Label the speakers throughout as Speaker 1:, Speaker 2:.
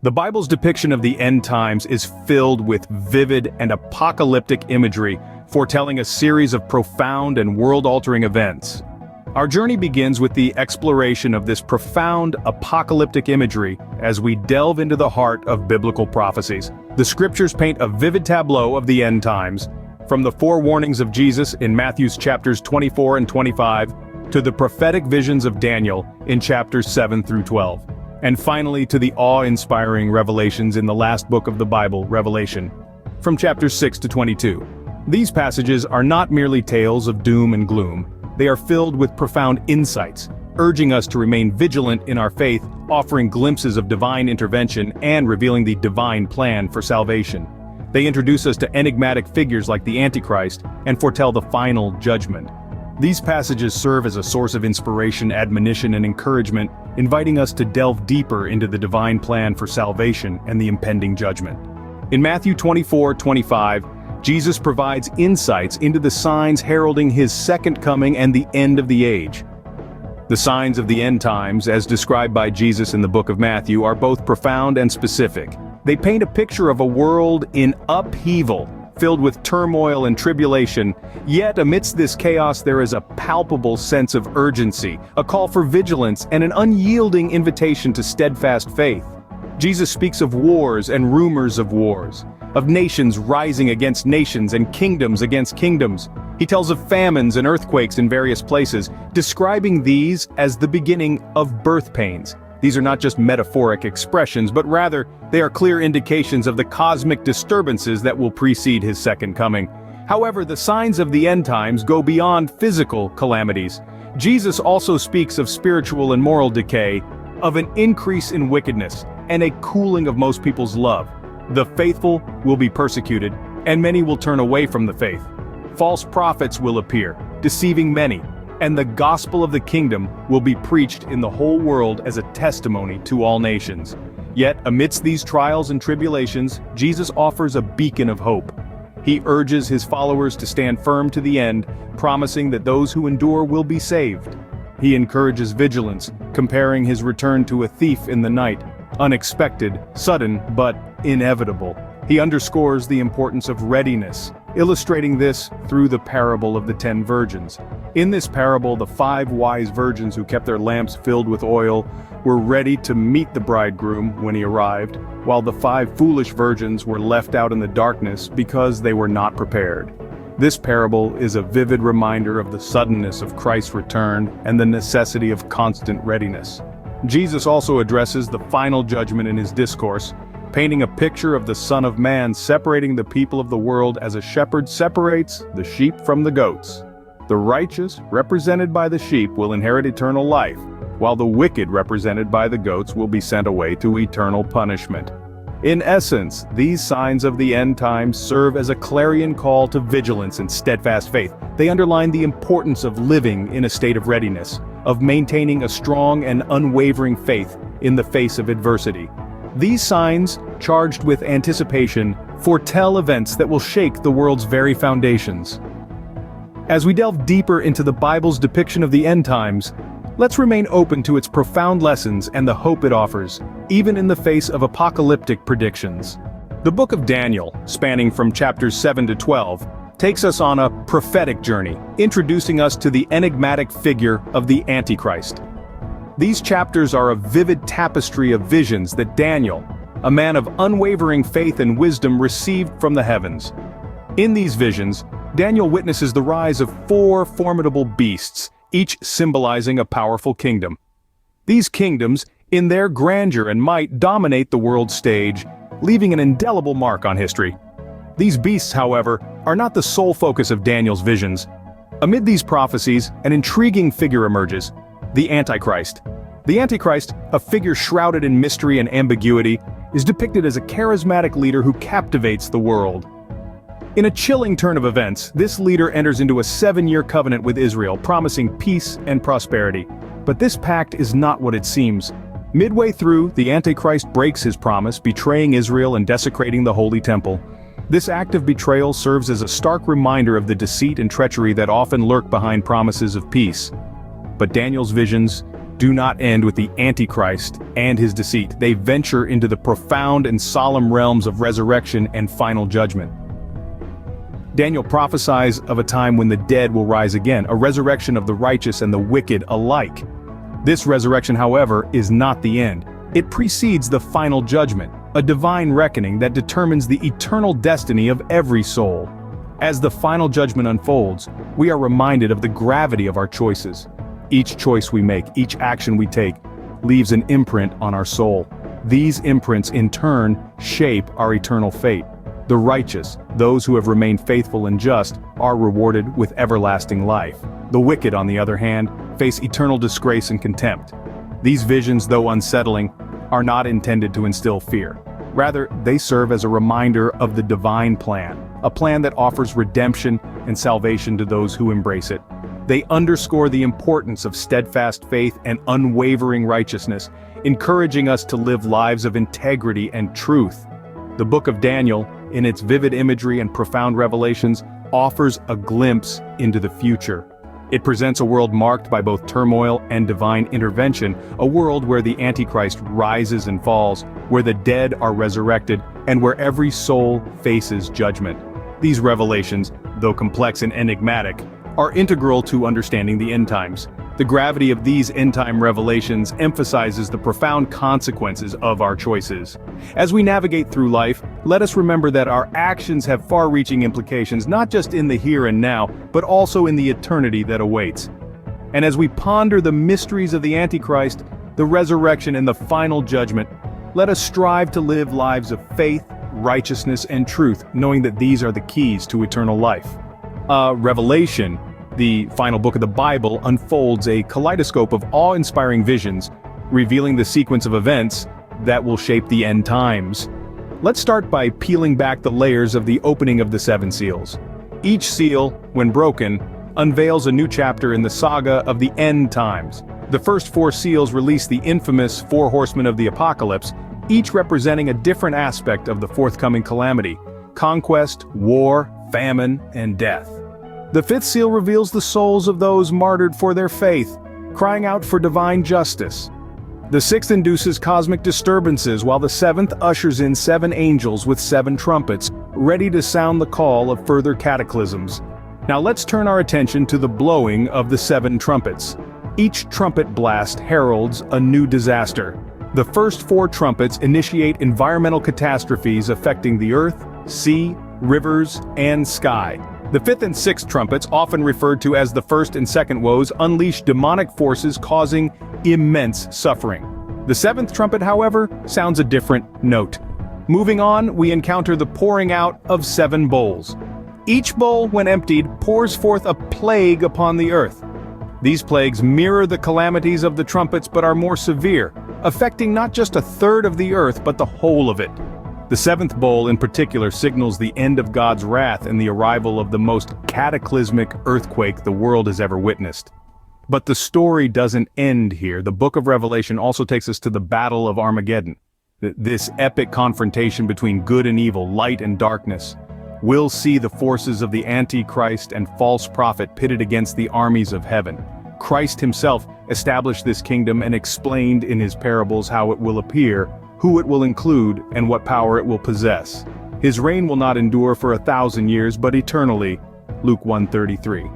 Speaker 1: The Bible's depiction of the end times is filled with vivid and apocalyptic imagery, foretelling a series of profound and world-altering events. Our journey begins with the exploration of this profound apocalyptic imagery as we delve into the heart of biblical prophecies. The scriptures paint a vivid tableau of the end times, from the forewarnings of Jesus in Matthew's chapters 24 and 25, to the prophetic visions of Daniel in chapters 7 through 12. And finally to the awe-inspiring revelations in the last book of the Bible, Revelation, from chapters 6 to 22. These passages are not merely tales of doom and gloom. They are filled with profound insights, urging us to remain vigilant in our faith, offering glimpses of divine intervention and revealing the divine plan for salvation. They introduce us to enigmatic figures like the Antichrist and foretell the final judgment. These passages serve as a source of inspiration, admonition, and encouragement, inviting us to delve deeper into the divine plan for salvation and the impending judgment. In Matthew 24:25, Jesus provides insights into the signs heralding his second coming and the end of the age. The signs of the end times, as described by Jesus in the book of Matthew, are both profound and specific. They paint a picture of a world in upheaval, filled with turmoil and tribulation, yet amidst this chaos there is a palpable sense of urgency, a call for vigilance, and an unyielding invitation to steadfast faith. Jesus speaks of wars and rumors of wars, of nations rising against nations and kingdoms against kingdoms. He tells of famines and earthquakes in various places, describing these as the beginning of birth pains. These are not just metaphoric expressions, but rather, they are clear indications of the cosmic disturbances that will precede his second coming. However, the signs of the end times go beyond physical calamities. Jesus also speaks of spiritual and moral decay, of an increase in wickedness, and a cooling of most people's love. The faithful will be persecuted, and many will turn away from the faith. False prophets will appear, deceiving many, and the gospel of the kingdom will be preached in the whole world as a testimony to all nations. Yet, amidst these trials and tribulations, Jesus offers a beacon of hope. He urges his followers to stand firm to the end, promising that those who endure will be saved. He encourages vigilance, comparing his return to a thief in the night, unexpected, sudden, but inevitable. He underscores the importance of readiness, illustrating this through the parable of the 10 virgins. In this parable, the 5 wise virgins who kept their lamps filled with oil were ready to meet the bridegroom when he arrived, while the 5 foolish virgins were left out in the darkness because they were not prepared. This parable is a vivid reminder of the suddenness of Christ's return and the necessity of constant readiness. Jesus also addresses the final judgment in his discourse, painting a picture of the Son of Man separating the people of the world as a shepherd separates the sheep from the goats. The righteous, represented by the sheep, will inherit eternal life, while the wicked, represented by the goats, will be sent away to eternal punishment. In essence, these signs of the end times serve as a clarion call to vigilance and steadfast faith. They underline the importance of living in a state of readiness, of maintaining a strong and unwavering faith in the face of adversity. These signs, charged with anticipation, foretell events that will shake the world's very foundations. As we delve deeper into the Bible's depiction of the end times, let's remain open to its profound lessons and the hope it offers, even in the face of apocalyptic predictions. The book of Daniel, spanning from chapters 7 to 12, takes us on a prophetic journey, introducing us to the enigmatic figure of the Antichrist. These chapters are a vivid tapestry of visions that Daniel, a man of unwavering faith and wisdom, received from the heavens. In these visions, Daniel witnesses the rise of 4 formidable beasts, each symbolizing a powerful kingdom. These kingdoms, in their grandeur and might, dominate the world stage, leaving an indelible mark on history. These beasts, however, are not the sole focus of Daniel's visions. Amid these prophecies, an intriguing figure emerges: the Antichrist. The Antichrist, a figure shrouded in mystery and ambiguity, is depicted as a charismatic leader who captivates the world. In a chilling turn of events, this leader enters into a 7-year covenant with Israel, promising peace and prosperity. But this pact is not what it seems. Midway through, the Antichrist breaks his promise, betraying Israel and desecrating the Holy Temple. This act of betrayal serves as a stark reminder of the deceit and treachery that often lurk behind promises of peace. But Daniel's visions, do not end with the Antichrist and his deceit. They venture into the profound and solemn realms of resurrection and final judgment. Daniel prophesies of a time when the dead will rise again, a resurrection of the righteous and the wicked alike. This resurrection, however, is not the end. It precedes the final judgment, a divine reckoning that determines the eternal destiny of every soul. As the final judgment unfolds, we are reminded of the gravity of our choices. Each choice we make, each action we take, leaves an imprint on our soul. These imprints, in turn, shape our eternal fate. The righteous, those who have remained faithful and just, are rewarded with everlasting life. The wicked, on the other hand, face eternal disgrace and contempt. These visions, though unsettling, are not intended to instill fear. Rather, they serve as a reminder of the divine plan, a plan that offers redemption and salvation to those who embrace it. They underscore the importance of steadfast faith and unwavering righteousness, encouraging us to live lives of integrity and truth. The book of Daniel, in its vivid imagery and profound revelations, offers a glimpse into the future. It presents a world marked by both turmoil and divine intervention, a world where the Antichrist rises and falls, where the dead are resurrected, and where every soul faces judgment. These revelations, though complex and enigmatic, are integral to understanding the end times. The gravity of these end-time revelations emphasizes the profound consequences of our choices. As we navigate through life, let us remember that our actions have far-reaching implications not just in the here and now, but also in the eternity that awaits. And as we ponder the mysteries of the Antichrist, the resurrection and the final judgment, let us strive to live lives of faith, righteousness, and truth, knowing that these are the keys to eternal life. Revelation, the final book of the Bible, unfolds a kaleidoscope of awe-inspiring visions, revealing the sequence of events that will shape the end times. Let's start by peeling back the layers of the opening of the seven seals. Each seal, when broken, unveils a new chapter in the saga of the end times. The first four seals release the infamous four horsemen of the apocalypse, each representing a different aspect of the forthcoming calamity: conquest, war, famine, and death. The fifth seal reveals the souls of those martyred for their faith, crying out for divine justice. The sixth induces cosmic disturbances, while the seventh ushers in seven angels with seven trumpets, ready to sound the call of further cataclysms. Now let's turn our attention to the blowing of the seven trumpets. Each trumpet blast heralds a new disaster. The first four trumpets initiate environmental catastrophes affecting the earth, sea, rivers, and sky. The fifth and sixth trumpets, often referred to as the first and second woes, unleash demonic forces causing immense suffering. The seventh trumpet, however, sounds a different note. Moving on, we encounter the pouring out of seven bowls. Each bowl, when emptied, pours forth a plague upon the earth. These plagues mirror the calamities of the trumpets but are more severe, affecting not just a third of the earth but the whole of it. The seventh bowl in particular signals the end of God's wrath and the arrival of the most cataclysmic earthquake the world has ever witnessed. But the story doesn't end here. The book of Revelation also takes us to the Battle of Armageddon. This epic confrontation between good and evil, light and darkness. We'll see the forces of the Antichrist and false prophet pitted against the armies of heaven. Christ himself established this kingdom and explained in his parables how it will appear, who it will include, and what power it will possess. His reign will not endure for 1,000 years, but eternally. Luke 1:33.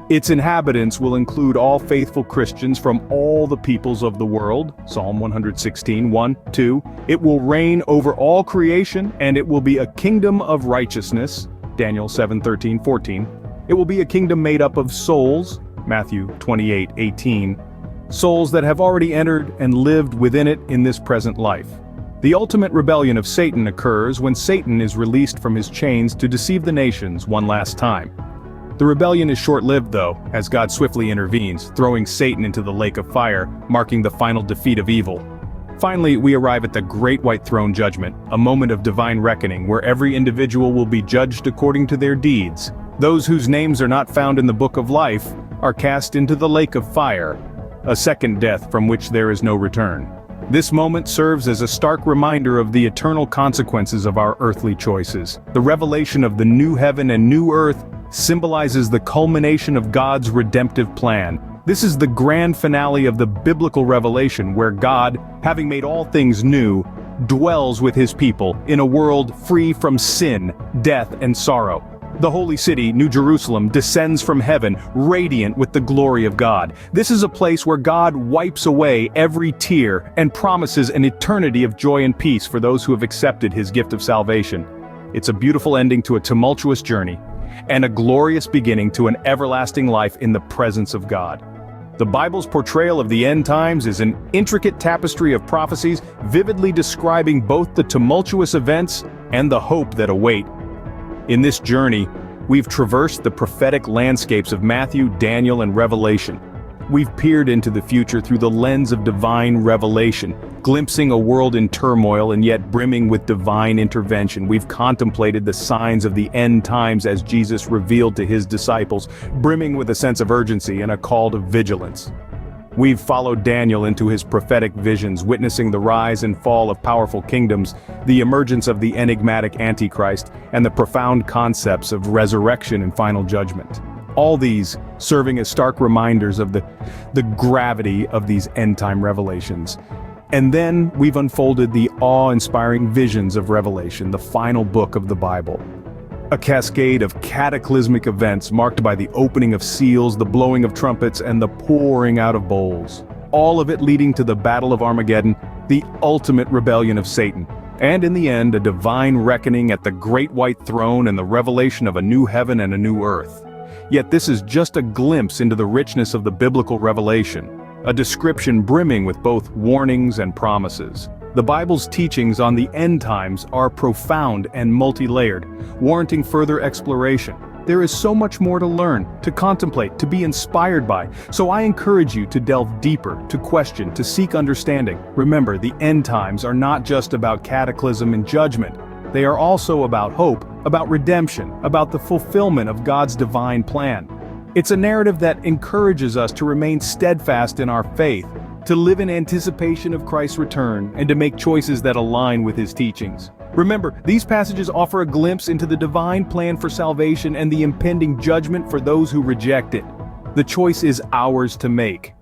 Speaker 1: Its inhabitants will include all faithful Christians from all the peoples of the world. Psalm 116, 1, 2. It will reign over all creation, and it will be a kingdom of righteousness. Daniel 7:13, 14. It will be a kingdom made up of souls. Matthew 28:18. Souls that have already entered and lived within it in this present life. The ultimate rebellion of Satan occurs when Satan is released from his chains to deceive the nations one last time. The rebellion is short-lived though, as God swiftly intervenes, throwing Satan into the lake of fire, marking the final defeat of evil. Finally, we arrive at the Great White Throne Judgment, a moment of divine reckoning where every individual will be judged according to their deeds. Those whose names are not found in the book of life are cast into the lake of fire, a second death from which there is no return. This moment serves as a stark reminder of the eternal consequences of our earthly choices. The revelation of the new heaven and new earth symbolizes the culmination of God's redemptive plan, This is the grand finale of the biblical revelation where God, having made all things new, dwells with his people in a world free from sin, death, and sorrow. The holy city, New Jerusalem, descends from heaven, radiant with the glory of God. This is a place where God wipes away every tear and promises an eternity of joy and peace for those who have accepted his gift of salvation. It's a beautiful ending to a tumultuous journey, and a glorious beginning to an everlasting life in the presence of God. The Bible's portrayal of the end times is an intricate tapestry of prophecies, vividly describing both the tumultuous events and the hope that await. In this journey, we've traversed the prophetic landscapes of Matthew, Daniel, and Revelation. We've peered into the future through the lens of divine revelation, glimpsing a world in turmoil and yet brimming with divine intervention. We've contemplated the signs of the end times as Jesus revealed to his disciples, brimming with a sense of urgency and a call to vigilance. We've followed Daniel into his prophetic visions, witnessing the rise and fall of powerful kingdoms, the emergence of the enigmatic Antichrist, and the profound concepts of resurrection and final judgment. All these serving as stark reminders of the gravity of these end-time revelations. And then we've unfolded the awe-inspiring visions of Revelation, the final book of the Bible. A cascade of cataclysmic events marked by the opening of seals, the blowing of trumpets, and the pouring out of bowls. All of it leading to the Battle of Armageddon, the ultimate rebellion of Satan. And in the end, a divine reckoning at the great white throne and the revelation of a new heaven and a new earth. Yet this is just a glimpse into the richness of the biblical revelation, a description brimming with both warnings and promises. The Bible's teachings on the end times are profound and multi-layered, warranting further exploration. There is so much more to learn, to contemplate, to be inspired by, so I encourage you to delve deeper, to question, to seek understanding. Remember, the end times are not just about cataclysm and judgment. They are also about hope, about redemption, about the fulfillment of God's divine plan. It's a narrative that encourages us to remain steadfast in our faith, to live in anticipation of Christ's return, and to make choices that align with his teachings. Remember, these passages offer a glimpse into the divine plan for salvation and the impending judgment for those who reject it. The choice is ours to make.